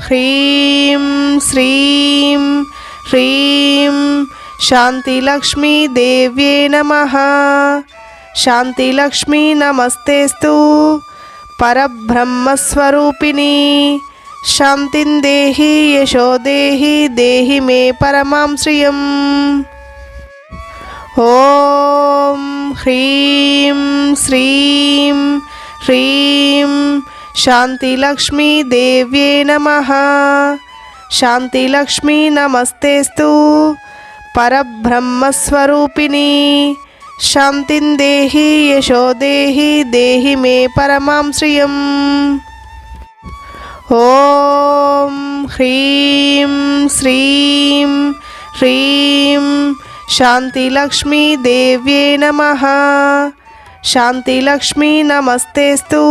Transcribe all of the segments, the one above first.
హ్రీం శ్రీం హ్రీం శాంతిలక్ష్మీ దేవ్యే నమః. శాంతిలక్ష్మీ నమస్తేస్తు పరబ్రహ్మస్వరూపిణి. శాంతిం దేహి యశో దేహి దేహి మే పరమాం శ్రియం. ఓం హ్రీం శ్రీం హ్రీం శాంతిలక్ష్మీ దేవ్యే నమః. శాంతిలక్ష్మీ నమస్తేస్తు పరబ్రహ్మస్వరూపిణి. శాంతిం దేహి యశో దేహి దేహి మే పరమాం శ్రియం. ఓం హ్రీం శ్రీం హ్రీం శాంతిలక్ష్మీ దేవ్యే నమః. శాంతిలక్ష్మీ నమస్తేస్తు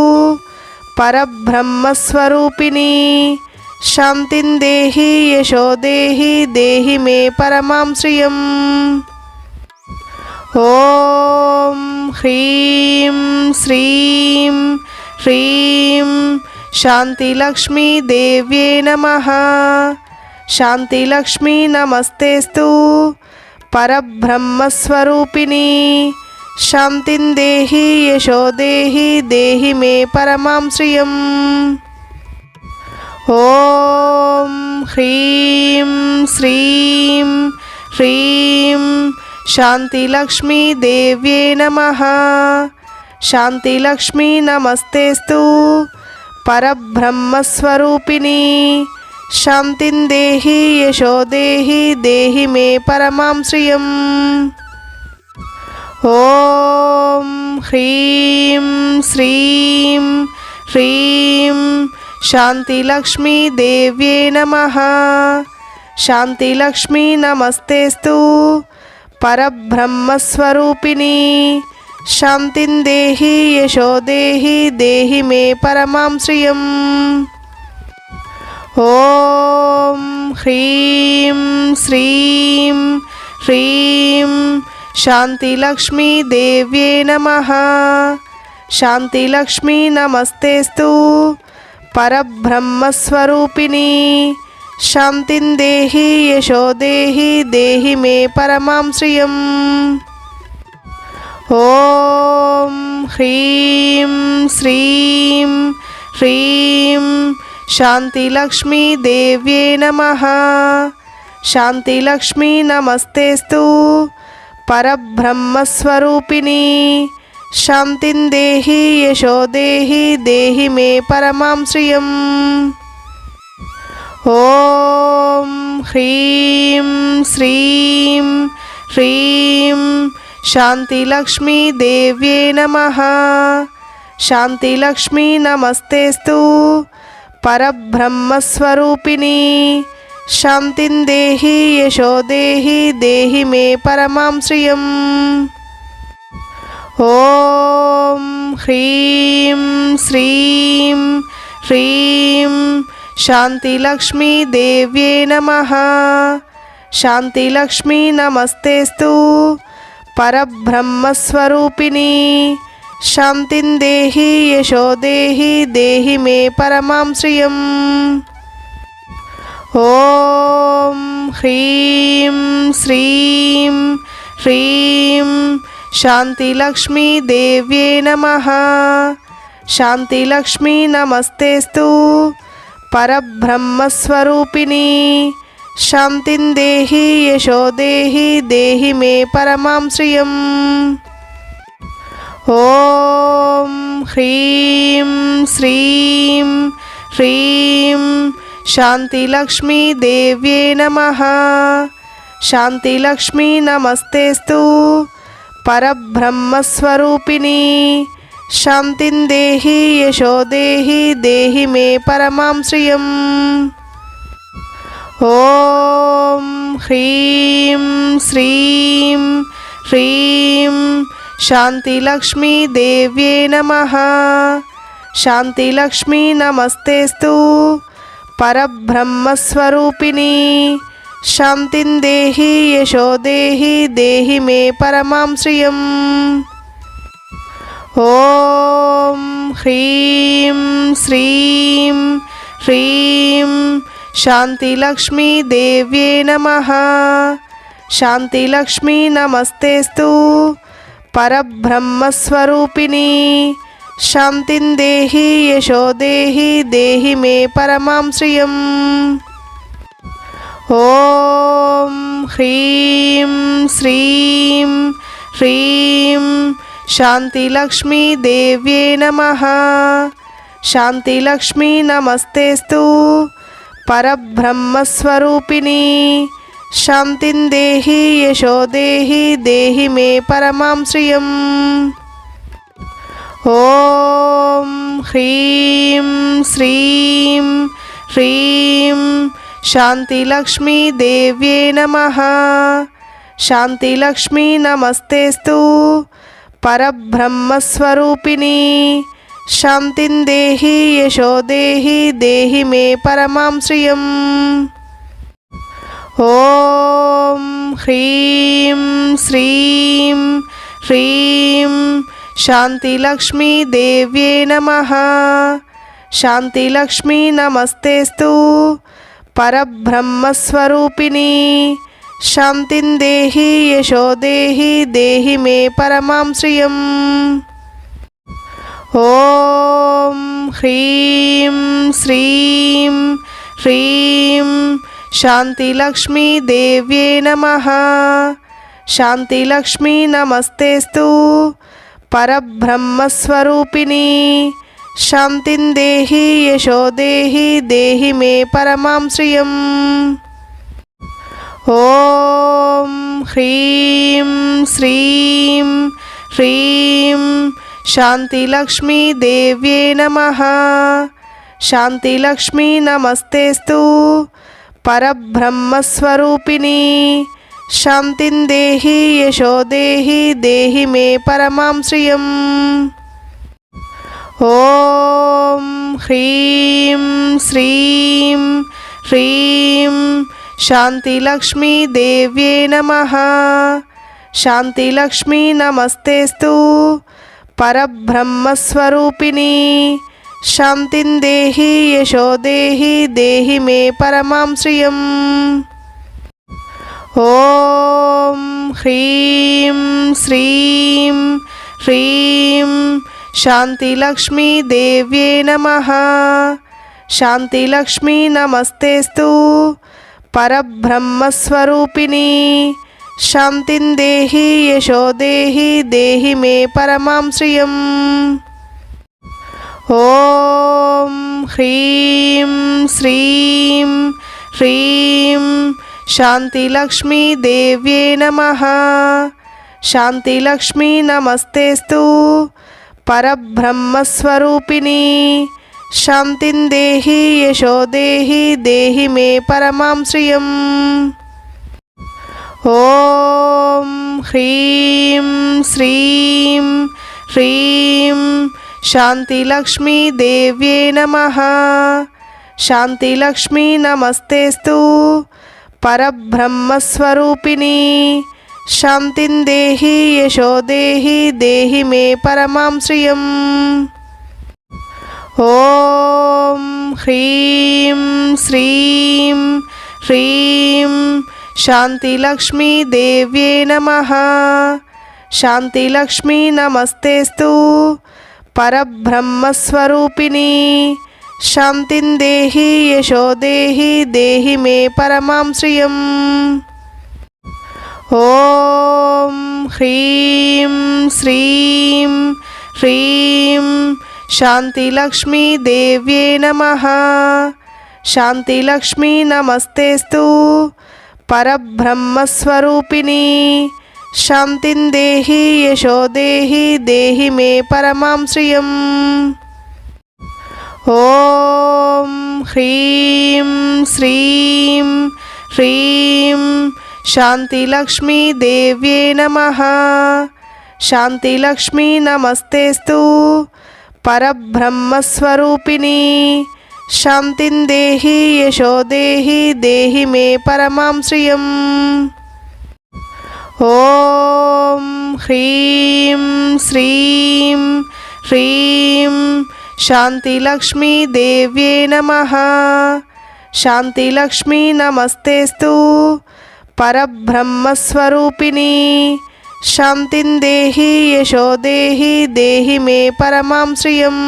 పరబ్రహ్మస్వరూపిణి. శాంతిం దేహి యశో దేహి దేహి మే పరమాం శ్రియం. ఓం హ్రీం శ్రీం హ్రీం శాంతిలక్ష్మీ దేవ్యే నమః. శాంతిలక్ష్మీ నమస్తేస్తు పరబ్రహ్మస్వరూపిణి. శాంతిం దేహి యశో దేహి దేహి మే పరమాం శ్రియం. ఓం హ్రీం శ్రీం హ్రీం శాంతిలక్ష్మీ దేవ్యే నమః. శాంతిలక్ష్మీ నమస్తేస్తు పరబ్రహ్మస్వరూపిణి. శాంతిం దేహి యశో దేహి దేహి మే పరమాం శ్రియం. ఓం హ్రీం శ్రీం హ్రీం శాంతిలక్ష్మీ దేవ్యే నమః. శాంతిలక్ష్మీ నమస్తేస్తు పరబ్రహ్మస్వరూపిణి. శాంతిం దేహి యశో దేహి దేహి మే పరమాం శ్రియం. ఓం హ్రీం శ్రీం హ్రీం శాంతిలక్ష్మీ దేవ్యే నమః. శాంతిలక్ష్మీ నమస్తేస్తు పరబ్రహ్మస్వరూపిణి. శాంతిం దేహి యశో దేహి దేహి మే పరమాం శ్రియం. ఓం హ్రీం శ్రీం హ్రీం శాంతిలక్ష్మీ దేవ్యే నమః. శాంతిలక్ష్మీ నమస్తేస్తు పరబ్రహ్మస్వరూపిణి. శాంతిం దేహి యశో దేహి దేహి మే పరమాం శ్రియం. ఓం హ్రీం శ్రీం హ్రీం శాంతిలక్ష్మీ దేవ్యే నమః. శాంతిలక్ష్మీ నమస్తేస్తు పరబ్రహ్మస్వరూపిణి. శాంతిం దేహి యశో దేహి దేహి మే పరమాం శ్రియం. ఓం హ్రీం శ్రీం హ్రీం శాంతిలక్ష్మీ దేవ్యే నమః. శాంతిలక్ష్మీ నమస్తేస్తు పరబ్రహ్మస్వరూపిణి. శాంతిం దేహి యశో దేహి దేహి మే పరమాం శ్రియం. ఓం హ్రీం శ్రీం హ్రీం శాంతిలక్ష్మీ దేవ్యే నమః. శాంతిలక్ష్మీ నమస్తేస్తు పరబ్రహ్మస్వరూపిణి. శాంతిం దేహి యశో దేహి దేహి మే పరమాం శ్రియం. ఓం హ్రీం శ్రీం హ్రీం శాంతిలక్ష్మీ దేవ్యే నమః. శాంతిలక్ష్మీ నమస్తేస్తు పరబ్రహ్మస్వరూపిణి. శాంతిం దేహి యశో దేహి దేహి మే పరమాం శ్రియం. ఓం హ్రీం శ్రీం హ్రీం శాంతిలక్ష్మీ దేవ్యే నమః. శాంతిలక్ష్మీ నమస్తేస్తు పరబ్రహ్మస్వరూపిణి. శాంతిం దేహి యశో దేహి దేహి మే పరమాం శ్రియం. ఓం హ్రీం శ్రీం హ్రీం శాంతిలక్ష్మీదేవ్యే నమః. శాంతిలక్ష్మీ నమస్తేస్తు పరబ్రహ్మస్వరూపిణి. శాంతిం దేహి యశో దేహి దేహి మే పరమాం శ్రియం. ఓం హ్రీం శ్రీం హ్రీం శాంతిలక్ష్మీదేవ్యే నమః. శాంతిలక్ష్మీ నమస్తేస్తు పరబ్రహ్మస్వరూపిణి. శాంతిం దేహి యశో దేహి దేహి మే పరమాం శ్రియం. ఓం హ్రీం శ్రీం హ్రీం శాంతిలక్ష్మీదేవ్యే నమః. శాంతిలక్ష్మీ నమస్తేస్తు పరబ్రహ్మస్వరూపిణి. శాంతిం దేహి యశో దేహి దేహి మే పరమాం శ్రియం. ఓం హ్రీం శ్రీం హ్రీం శాంతిలక్ష్మీదేవ్యే నమః. శాంతిలక్ష్మీ నమస్తేస్తు పరబ్రహ్మస్వరూపిణి. శాంతిం దేహి యశో దేహి దేహి మే పరమాం శ్రియం. ఓం హ్రీం శ్రీం హ్రీం శాంతిలక్ష్మీదేవ్యే నమః. శాంతిలక్ష్మీ నమస్తేస్తు పరబ్రహ్మస్వరూపిణి. శాంతిం దేహి యశో దేహి దేహి మే పరమాం శ్రియం. ఓం హ్రీం శ్రీం హ్రీం శాంతిలక్ష్మీదేవ్యే నమః. శాంతిలక్ష్మీ నమస్తేస్తు పరబ్రహ్మస్వరూపిణి. శాంతిం దేహి యశో దేహి దేహి మే పరమాం శ్రియం. ఓం హ్రీం శ్రీం హ్రీం శాంతిలక్ష్మీదేవ్యే నమః. శాంతిలక్ష్మీ నమస్తేస్తు పరబ్రహ్మస్వరూపిణి. శాంతిం దేహి యశో దేహి దేహి మే పరమాం శ్రియం. ఓం హ్రీం శ్రీం హ్రీం శాంతిలక్ష్మీదేవ్యే నమః. శాంతిలక్ష్మీ నమస్తేస్తు పరబ్రహ్మస్వరూపిణి. శాంతిం దేహి యశో దేహి దేహి మే పరమాం శ్రియం. ఓం హ్రీం శ్రీం హ్రీం శాంతిలక్ష్మీదేవ్యే నమః. శాంతిలక్ష్మీ నమస్తేస్తు పరబ్రహ్మస్వరూపిణి. శాంతిం దేహి యశో దేహి దేహి మే పరమాం శ్రియం. ఓం హ్రీం శ్రీం హ్రీం శాంతిలక్ష్మీదేవ్యే నమః. శాంతిలక్ష్మీ నమస్తేస్తు పరబ్రహ్మస్వరూపిణి. శాంతిం దేహి యశో దేహి దేహి మే పరమాం శ్రియం. ఓం హ్రీం శ్రీం హ్రీం శాంతిలక్ష్మీదేవ్యే నమః. శాంతిలక్ష్మీ నమస్తేస్తు పరబ్రహ్మస్వరూపిణి. శాంతిం దేహి యశో దేహి దేహి మే పరమాం శ్రియం. ఓం హ్రీం శ్రీం హ్రీం శాంతిలక్ష్మీదేవ్యే నమః. శాంతిలక్ష్మీ నమస్తేస్తు పరబ్రహ్మస్వరూపిణి. శాంతిం దేహి యశో దేహి దేహి మే పరమాం శ్రియం. ఓం హ్రీం శ్రీం హ్రీం శాంతిలక్ష్మీదేవ్యే నమః. శాంతిలక్ష్మీ నమస్తేస్తు పరబ్రహ్మస్వరూపిణి. శాంతిం దేహి యశో దేహి దేహి మే పరమాం శ్రియం. ఓం హ్రీం శ్రీం హ్రీం శాంతిలక్ష్మీ దేవ్యే నమః. శాంతిలక్ష్మీ నమస్తేస్తు పరబ్రహ్మస్వరూపిణి. శాంతిం దేహి యశో దేహి దేహి మే పరమాం శ్రియం.